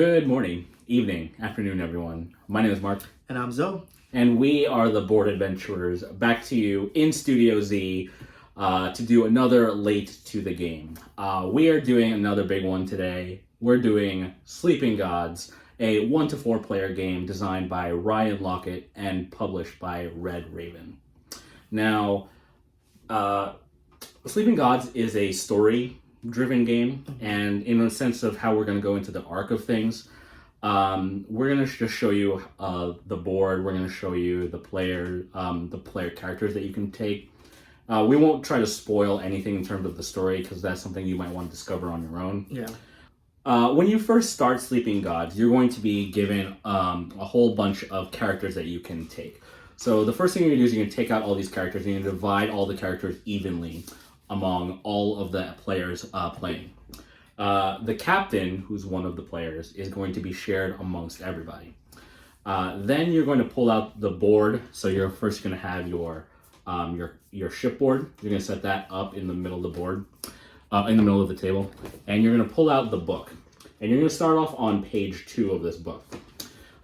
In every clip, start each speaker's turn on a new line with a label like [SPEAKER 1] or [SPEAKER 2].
[SPEAKER 1] Good morning, evening, afternoon, everyone. My name is Mark.
[SPEAKER 2] And I'm Zoe.
[SPEAKER 1] And we are the Board Adventurers, back to you in Studio Z to do another Late to the Game. We are doing another big one today. We're doing Sleeping Gods, a 1 to 4 player game designed by Ryan Lockett and published by Red Raven. Now, Sleeping Gods is a story-driven game, and in a sense of how we're going to go into the arc of things, we're going to just show you the board. We're going to show you the player characters that you can take. We won't try to spoil anything in terms of the story because that's something you might want to discover on your own.
[SPEAKER 2] Yeah.
[SPEAKER 1] When you first start Sleeping Gods, you're going to be given a whole bunch of characters that you can take. So the first thing you're going to do is you're going to take out all these characters and you're going to divide all the characters evenly among all of the players playing. The captain, who's one of the players, is going to be shared amongst everybody. Then you're going to pull out the board. So you're first going to have your shipboard. You're going to set that up in the middle of the board, in the middle of the table, and you're going to pull out the book. And you're going to start off on page 2 of this book.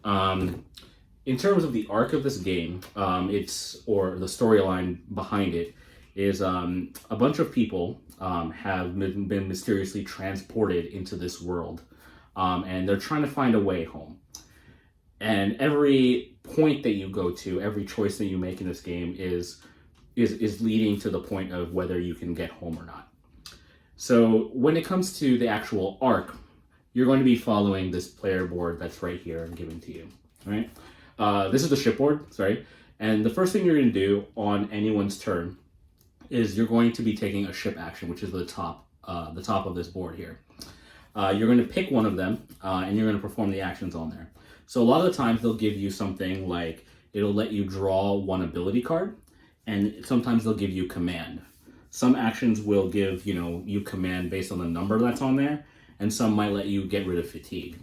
[SPEAKER 1] In terms of the arc of this game, or the storyline behind it, is a bunch of people have been mysteriously transported into this world, and they're trying to find a way home. And every point that you go to, every choice that you make in this game is leading to the point of whether you can get home or not. So when it comes to the actual arc, you're going to be following this player board that's right here and given to you. Right? This is the shipboard, sorry. And the first thing you're going to do on anyone's turn is you're going to be taking a ship action, which is the top of this board here. You're going to pick one of them, and you're going to perform the actions on there. So a lot of the times they'll give you something like, it'll let you draw one ability card, and sometimes they'll give you command. Some actions will give you command based on the number that's on there, and some might let you get rid of fatigue,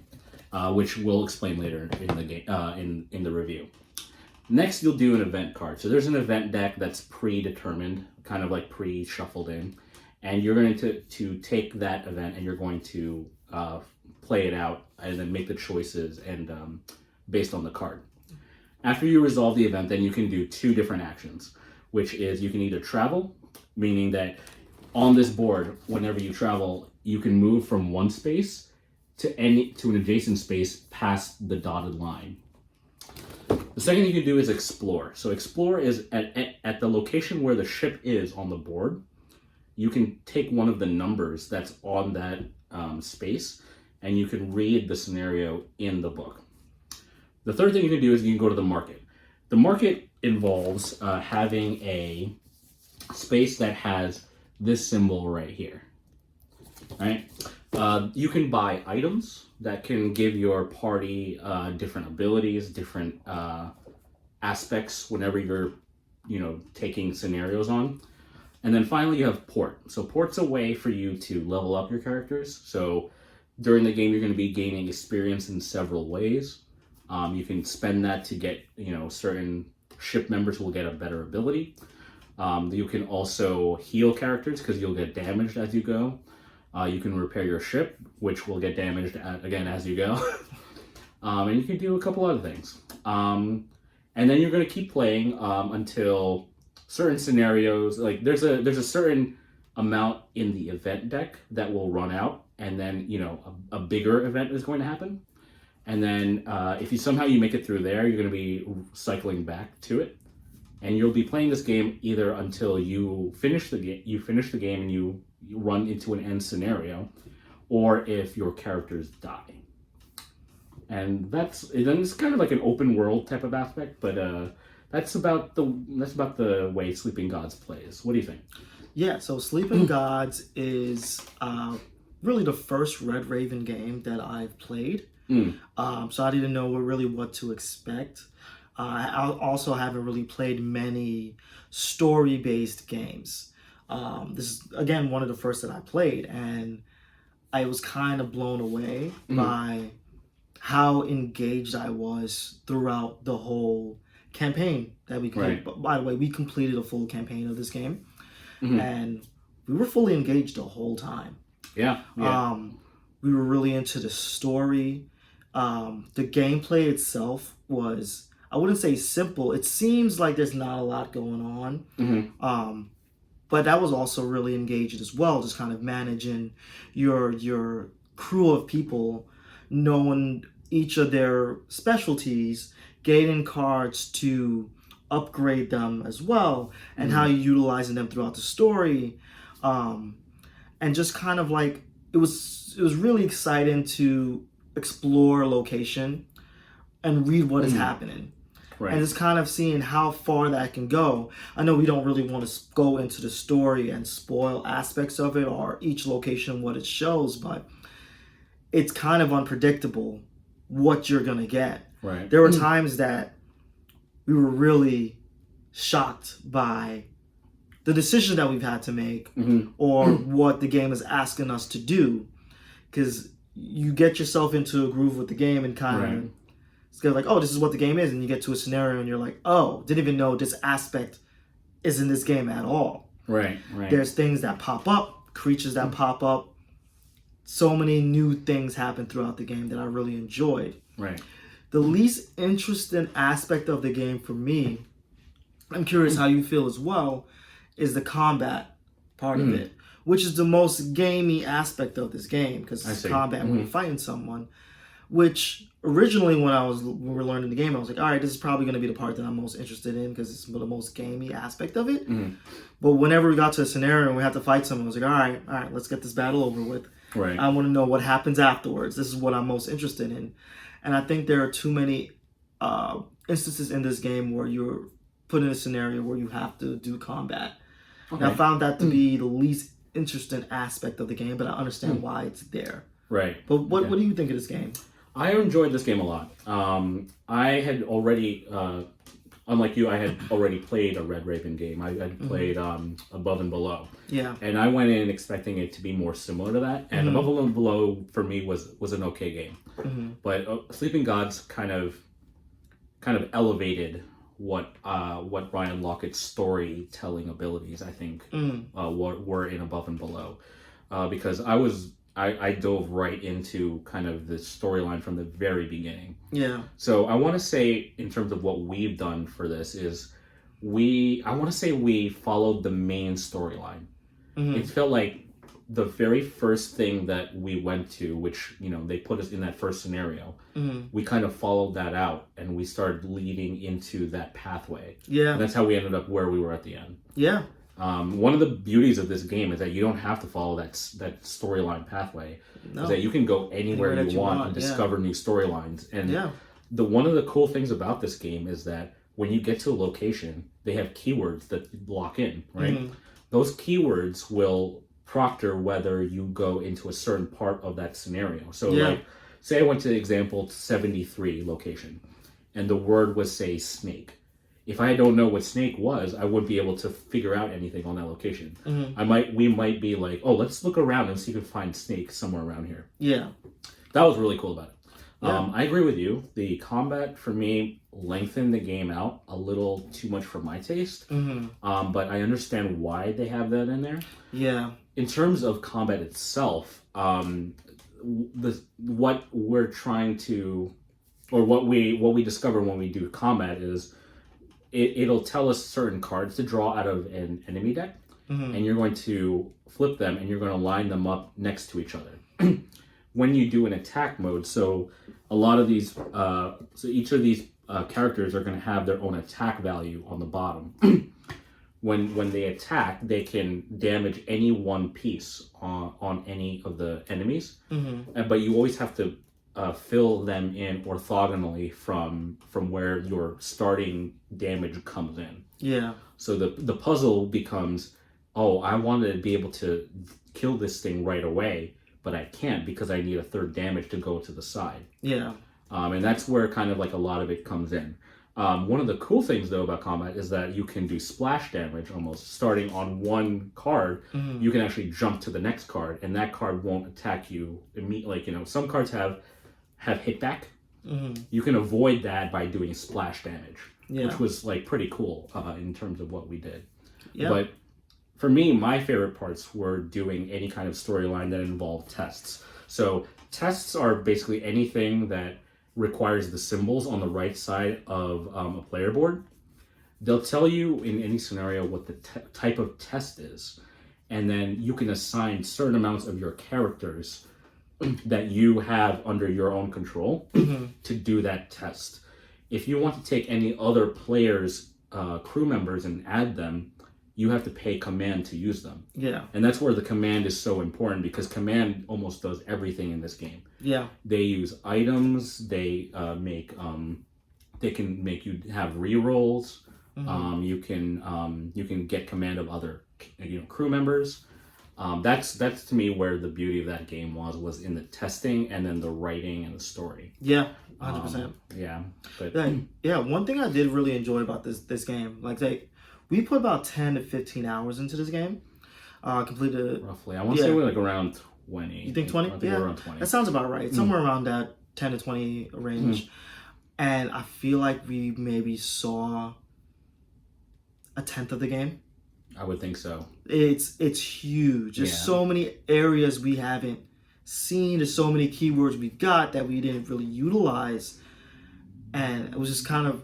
[SPEAKER 1] which we'll explain later in the game, in the review. Next, you'll do an event card. So there's an event deck that's predetermined, kind of like pre-shuffled in, and you're going to take that event and you're going to play it out and then make the choices and based on the card. After you resolve the event, then you can do 2 different actions, which is you can either travel, meaning that on this board, whenever you travel, you can move from one space to an adjacent space past the dotted line. The second you can do is explore. So explore is at the location where the ship is on the board. You can take one of the numbers that's on that space, and you can read the scenario in the book. The third thing you can do is you can go to the market. The market involves having a space that has this symbol right here. Right? You can buy items that can give your party different abilities, different aspects whenever you're, taking scenarios on. And then finally you have port. So port's a way for you to level up your characters. So during the game, you're going to be gaining experience in several ways. You can spend that to get, certain ship members will get a better ability. You can also heal characters because you'll get damaged as you go. You can repair your ship, which will get damaged again as you go. And you can do a couple other things. And then you're going to keep playing until certain scenarios, like there's a certain amount in the event deck that will run out, and then a bigger event is going to happen. And then if you make it through there, you're going to be cycling back to it, and you'll be playing this game either until you finish the game and you run into an end scenario, or if your characters die. And then it's kind of like an open world type of aspect, but that's about the way Sleeping Gods plays. What do you think?
[SPEAKER 2] Yeah, so Sleeping Gods is really the first Red Raven game that I've played. So I didn't know what to expect. I also haven't really played many story-based games. This is, again, one of the first that I played, and I was kind of blown away by how engaged I was throughout the whole campaign that we completed. Right. By the way, we completed a full campaign of this game, and we were fully engaged the whole time.
[SPEAKER 1] Yeah.
[SPEAKER 2] We were really into the story. The gameplay itself was, I wouldn't say simple. It seems like there's not a lot going on. But that was also really engaging as well, just kind of managing your crew of people, knowing each of their specialties, gaining cards to upgrade them as well, and how you're utilizing them throughout the story. And just kind of like it was really exciting to explore location and read what is happening.
[SPEAKER 1] Right.
[SPEAKER 2] And just kind of seeing how far that can go. I know we don't really want to go into the story and spoil aspects of it or each location what it shows, but it's kind of unpredictable what you're gonna get.
[SPEAKER 1] Right.
[SPEAKER 2] There were times that we were really shocked by the decision that we've had to make or what the game is asking us to do, because you get yourself into a groove with the game and kind of it's like, oh, this is what the game is, and you get to a scenario and you're like, oh, didn't even know this aspect is in this game at all.
[SPEAKER 1] Right.
[SPEAKER 2] There's things that pop up, creatures that pop up. So many new things happen throughout the game that I really enjoyed.
[SPEAKER 1] Right.
[SPEAKER 2] The least interesting aspect of the game for me, I'm curious how you feel as well, is the combat part of it, which is the most gamey aspect of this game, because it's combat when you're fighting someone, which originally when we were learning the game, I was like, all right, this is probably going to be the part that I'm most interested in because it's the most gamey aspect of it. But whenever we got to a scenario and we had to fight someone, I was like, all right, let's get this battle over with.
[SPEAKER 1] Right.
[SPEAKER 2] I want to know what happens afterwards. This is what I'm most interested in. And I think there are too many instances in this game where you're put in a scenario where you have to do combat. Okay. And I found that to be the least interesting aspect of the game, but I understand why it's there.
[SPEAKER 1] Right.
[SPEAKER 2] But what do you think of this game?
[SPEAKER 1] I enjoyed this game a lot. I had already, unlike you, I had already played a Red Raven game. I had played Above and Below. Yeah. And I went in expecting it to be more similar to that. And Above and Below for me was an okay game. But Sleeping Gods kind of elevated what Ryan Lockett's storytelling abilities, I think, were in Above and Below, because I dove right into kind of the storyline from the very beginning. Yeah. So I want to say, in terms of what we've done for this, is we followed the main storyline. It felt like the very first thing that we went to, which, they put us in that first scenario, we kind of followed that out and we started leading into that pathway. Yeah. And that's how we ended up where we were at the end. Yeah. One of the beauties of this game is that you don't have to follow that storyline pathway. No. Is that you can go anywhere you want and discover new storylines. And one of the cool things about this game is that when you get to a location, they have keywords that lock in, right? Those keywords will proctor whether you go into a certain part of that scenario. So like, say I went to example 73 location and the word was, say, snake. If I don't know what snake was, I wouldn't be able to figure out anything on that location. We might be like, oh, let's look around and see if we can find snake somewhere around here. Yeah. That was really cool about it. I agree with you. The combat for me lengthened the game out a little too much for my taste. But I understand why they have that in there. Yeah. In terms of combat itself, what we're trying to, or what we discover when we do combat is, it'll tell us certain cards to draw out of an enemy deck, and you're going to flip them and you're going to line them up next to each other. When you do an attack mode, so a lot of these, so each of these characters are going to have their own attack value on the bottom. When they attack, they can damage any one piece on any of the enemies, but you always have to fill them in orthogonally from where your starting damage comes in. Yeah. So the puzzle becomes, oh, I wanted to be able to kill this thing right away, but I can't because I need a third damage to go to the side. Yeah. And that's where kind of like a lot of it comes in. One of the cool things though about combat is that you can do splash damage almost starting on one card. You can actually jump to the next card and that card won't attack you immediately. Like, some cards have hit back. You can avoid that by doing splash damage, which was like pretty cool in terms of what we did. Yeah. But for me, my favorite parts were doing any kind of storyline that involved tests. So tests are basically anything that requires the symbols on the right side of a player board. They'll tell you in any scenario what the type of test is, and then you can assign certain amounts of your characters that you have under your own control to do that test. If you want to take any other players' crew members and add them, you have to pay command to use them.
[SPEAKER 2] Yeah.
[SPEAKER 1] And that's where the command is so important, because command almost does everything in this game.
[SPEAKER 2] Yeah.
[SPEAKER 1] They use items. They they can make you have rerolls. You can get command of other crew members. That's to me where the beauty of that game was in the testing and then the writing and the story.
[SPEAKER 2] Yeah, 100%.
[SPEAKER 1] Yeah, but
[SPEAKER 2] yeah. One thing I did really enjoy about this game, we put about 10 to 15 hours into this game. Completed
[SPEAKER 1] roughly. I want to say we're like around 20.
[SPEAKER 2] You think 20?
[SPEAKER 1] I think we're around 20.
[SPEAKER 2] That sounds about right. Somewhere around that 10 to 20 range. And I feel like we maybe saw a tenth of the game.
[SPEAKER 1] I would think so.
[SPEAKER 2] It's huge. There's so many areas we haven't seen. There's so many keywords we got that we didn't really utilize. And it was just kind of,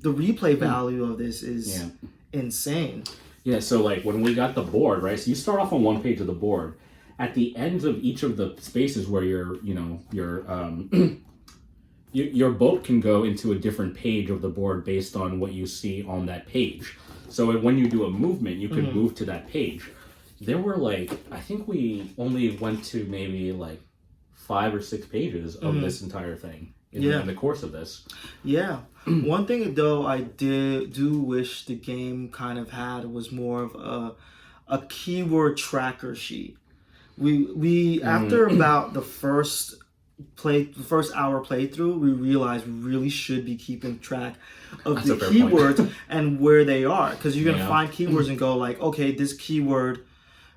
[SPEAKER 2] the replay value of this is insane. Yeah,
[SPEAKER 1] so like when we got the board, right? So you start off on one page of the board. At the ends of each of the spaces where your boat can go into a different page of the board based on what you see on that page. So when you do a movement, you can move to that page. There were I think we only went to maybe 5 or 6 pages of this entire thing in the course of this.
[SPEAKER 2] Yeah. One thing though I do wish the game kind of had was more of a keyword tracker sheet. We after about the first hour playthrough, we realized we really should be keeping track of the keywords and where they are, because you're gonna find keywords and go okay, this keyword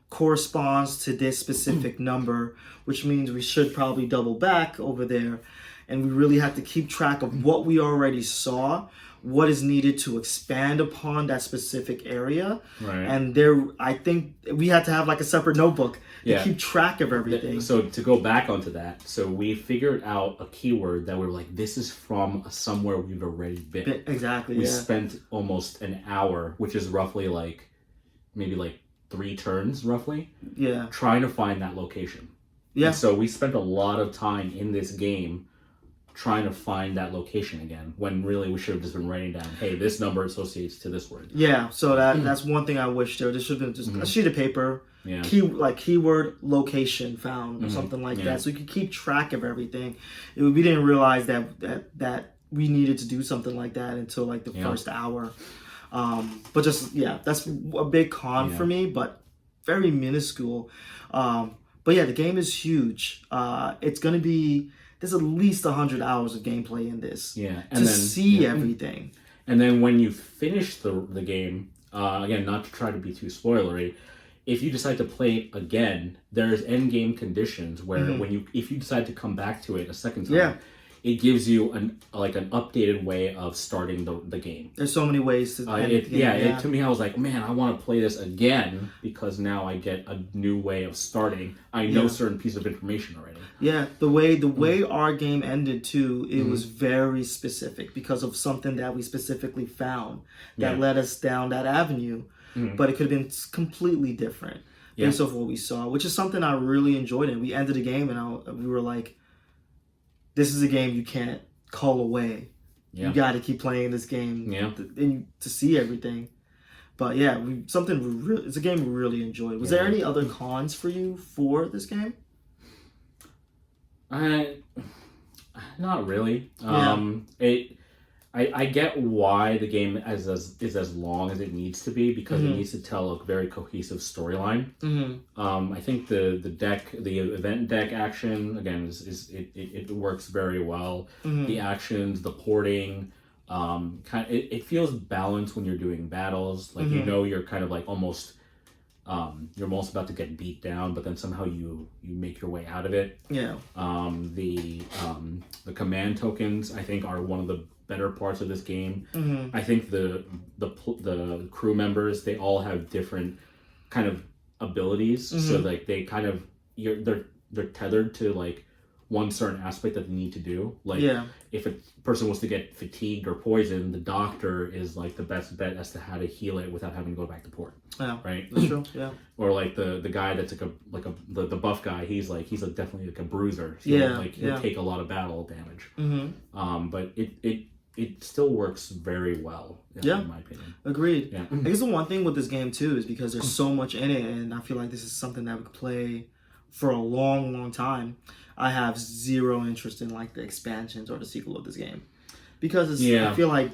[SPEAKER 2] corresponds to this specific number, which means we should probably double back over there, and we really have to keep track of what we already saw, what is needed to expand upon that specific area.
[SPEAKER 1] Right.
[SPEAKER 2] And I think we had to have a separate notebook to keep track of everything.
[SPEAKER 1] So to go back onto that, so we figured out a keyword that we were this is from somewhere we've already been.
[SPEAKER 2] Exactly.
[SPEAKER 1] We spent almost an hour, which is roughly maybe 3 turns roughly.
[SPEAKER 2] Yeah.
[SPEAKER 1] Trying to find that location.
[SPEAKER 2] Yeah.
[SPEAKER 1] And so we spent a lot of time in this game trying to find that location again, when really we should have just been writing down, hey, this number associates to this word.
[SPEAKER 2] Yeah, so that's one thing I wish there should have been just a sheet of paper, keyword location found or something like that, so you could keep track of everything. We didn't realize that we needed to do something like that until the first hour. But that's a big con for me, but very minuscule. But yeah, the game is huge. It's gonna be, there's at least 100 hours of gameplay in this.
[SPEAKER 1] Yeah,
[SPEAKER 2] and to see everything.
[SPEAKER 1] And then when you finish the game, again, not to try to be too spoilery, if you decide to play it again, there's end game conditions where if you decide to come back to it a second time, it gives you an updated way of starting the game.
[SPEAKER 2] There's so many ways to end the game.
[SPEAKER 1] To me, I was man, I want to play this again, because now I get a new way of starting. I know certain piece of information already.
[SPEAKER 2] Yeah, the way our game ended too, it was very specific because of something that we specifically found that led us down that avenue. But it could have been completely different based off what we saw, which is something I really enjoyed. And we ended the game and we were this is a game you can't call away. Yeah. You got to keep playing this game to see everything. But yeah, it's a game we really enjoyed. Was there any other cons for you for this game?
[SPEAKER 1] Not really. I get why the game is as long as it needs to be, because it needs to tell a very cohesive storyline. I think the event deck action again it works very well. The actions, the porting, it feels balanced when you're doing battles. You're kind of almost you're almost about to get beat down, but then somehow you make your way out of it. Yeah. The command tokens, I think, are one of the better parts of this game. I think the crew members, they all have different kind of abilities, so they kind of they're tethered to one certain aspect that they need to do. Like,
[SPEAKER 2] Yeah.
[SPEAKER 1] if a person was to get fatigued or poisoned, the doctor is like the best bet as to how to heal it without having to go back to port.
[SPEAKER 2] Yeah.
[SPEAKER 1] Right.
[SPEAKER 2] That's true. Yeah.
[SPEAKER 1] Or like the guy that's the buff guy. He's definitely like a bruiser. So
[SPEAKER 2] Yeah.
[SPEAKER 1] like he'll take a lot of battle damage.
[SPEAKER 2] Mm-hmm.
[SPEAKER 1] But it still works very well.
[SPEAKER 2] Yeah.
[SPEAKER 1] In my opinion.
[SPEAKER 2] Agreed.
[SPEAKER 1] Yeah.
[SPEAKER 2] I guess the one thing with this game too is because there's so much in it, and I feel like this is something that we could play for a long, long time. I have zero interest in like the expansions or the sequel of this game because I feel like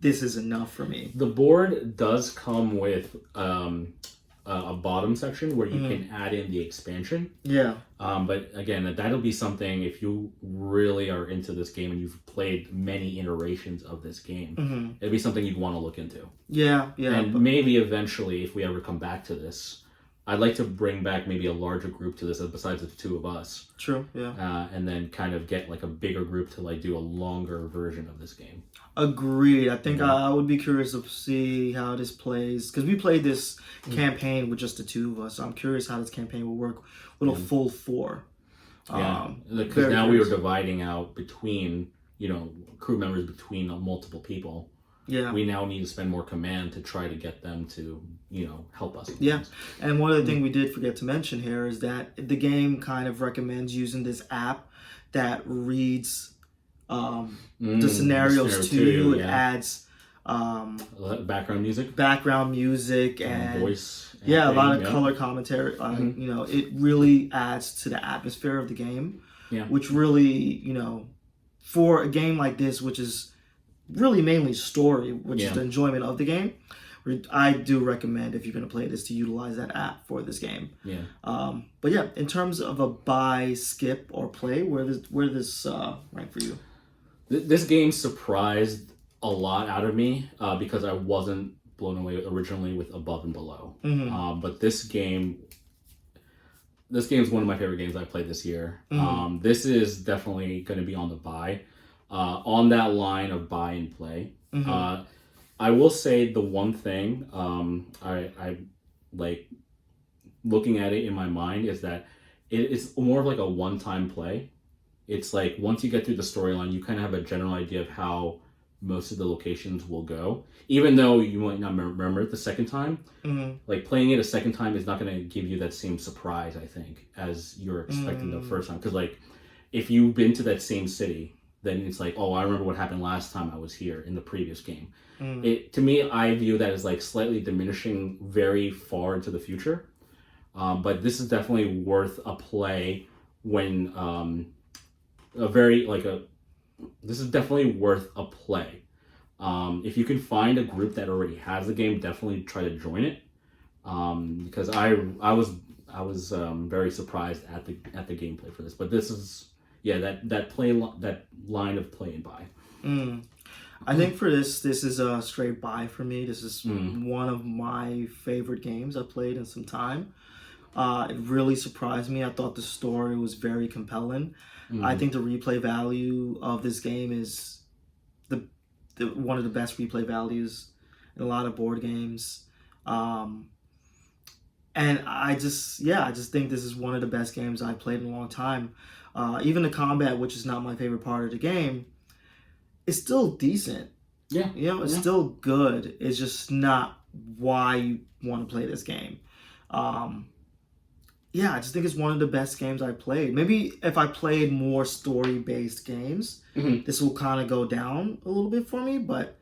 [SPEAKER 2] this is enough for me.
[SPEAKER 1] The board does come with a bottom section where you can add in the expansion.
[SPEAKER 2] Yeah.
[SPEAKER 1] But again, that'll be something if you really are into this game and you've played many iterations of this game, it'd be something you'd want to look into.
[SPEAKER 2] Yeah, yeah.
[SPEAKER 1] And maybe eventually, if we ever come back to this, I'd like to bring back maybe a larger group to this besides the two of us.
[SPEAKER 2] True, yeah.
[SPEAKER 1] And then kind of get like a bigger group to like do a longer version of this game.
[SPEAKER 2] Agreed. I think I would be curious to see how this plays because we played this campaign with just the two of us. So I'm curious how this campaign will work with a full 4.
[SPEAKER 1] Yeah, because now we were dividing out between crew members between multiple people.
[SPEAKER 2] Yeah,
[SPEAKER 1] we now need to spend more command to try to get them to help us.
[SPEAKER 2] Yeah, and one of the things we did forget to mention here is that the game kind of recommends using this app that reads the scenarios to you. It adds
[SPEAKER 1] background
[SPEAKER 2] music and
[SPEAKER 1] voice.
[SPEAKER 2] A lot of color commentary. It really adds to the atmosphere of the game.
[SPEAKER 1] Yeah,
[SPEAKER 2] which really for a game like this, which is really mainly story, which is the enjoyment of the game. I do recommend if you're going to play this to utilize that app for this game.
[SPEAKER 1] Yeah.
[SPEAKER 2] But yeah, in terms of a buy, skip, or play, where does this rank for you?
[SPEAKER 1] This game surprised a lot out of me because I wasn't blown away originally with Above and Below. But this game is one of my favorite games I played this year. This is definitely going to be on the buy. On that line of buy and play. I will say the one thing I like looking at it in my mind is that it's more of like a one-time play. It's like once you get through the storyline, you kind of have a general idea of how most of the locations will go. Even though you might not remember it the second time, like playing it a second time is not going to give you that same surprise, I think, as you're expecting the first time. Because like if you've been to that same city, then it's like, oh, I remember what happened last time I was here in the previous game. To me, I view that as like slightly diminishing very far into the future. But this is definitely worth a play when this is definitely worth a play. If you can find a group that already has the game, definitely try to join it. Because I was very surprised at the gameplay for this. But this is that line of play and buy.
[SPEAKER 2] I think for this is a straight buy for me. This is one of my favorite games I've played in some time. It really surprised me. I thought the story was very compelling. I think the replay value of this game is the one of the best replay values in a lot of board games. And I just think this is one of the best games I've played in a long time. Even the combat, which is not my favorite part of the game, is still decent.
[SPEAKER 1] Yeah.
[SPEAKER 2] It's still good. It's just not why you want to play this game. I just think it's one of the best games I played. Maybe if I played more story-based games, this will kind of go down a little bit for me. But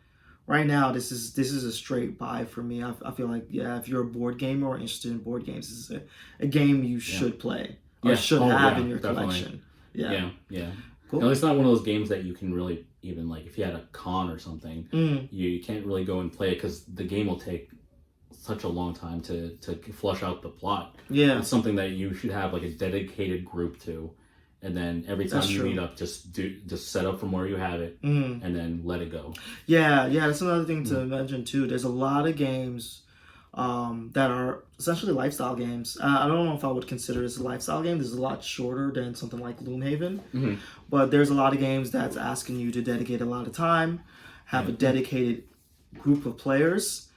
[SPEAKER 2] right now, this is a straight buy for me. I feel like if you're a board gamer or interested in board games, this is a game you should play or should have in your collection.
[SPEAKER 1] Yeah.
[SPEAKER 2] Cool.
[SPEAKER 1] No, it's not one of those games that you can really even like if you had a con or something, you can't really go and play it because the game will take such a long time to flush out the plot. Yeah, it's something that you should have like a dedicated group to, and then every time you meet up, just set up from where you have it, and then let it go. Yeah, that's another thing to mention too. There's a lot of games that are essentially lifestyle games. I don't know if I would consider this a lifestyle game. This is a lot shorter than something like Gloomhaven, but there's a lot of games that's asking you to dedicate a lot of time, have a dedicated group of players.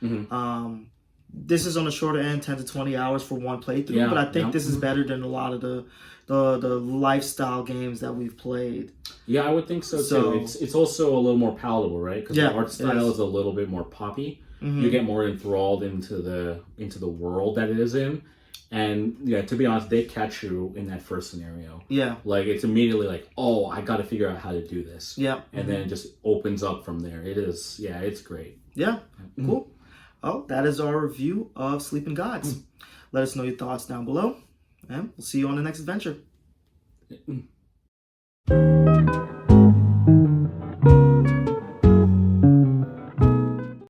[SPEAKER 2] this is on the shorter end, 10 to 20 hours for one playthrough.
[SPEAKER 1] Yeah,
[SPEAKER 2] But I think
[SPEAKER 1] yeah.
[SPEAKER 2] this is better than a lot of the lifestyle games that we've played.
[SPEAKER 1] Yeah, I would think so
[SPEAKER 2] So-
[SPEAKER 1] too. It's also a little more palatable, right? Because
[SPEAKER 2] Yeah,
[SPEAKER 1] the art style
[SPEAKER 2] yes.
[SPEAKER 1] is a little bit more poppy.
[SPEAKER 2] Mhm.
[SPEAKER 1] You get more enthralled into the world that it is in, and yeah, to be honest, they catch you in that first scenario.
[SPEAKER 2] Yeah,
[SPEAKER 1] Like it's immediately like, oh, I got to figure out how to do this,
[SPEAKER 2] yeah.
[SPEAKER 1] and then it just opens up from there. It is, yeah, it's great.
[SPEAKER 2] Yeah, cool. Oh, that is our review of Sleeping Gods. Let us know your thoughts down below, and we'll see you on the next adventure.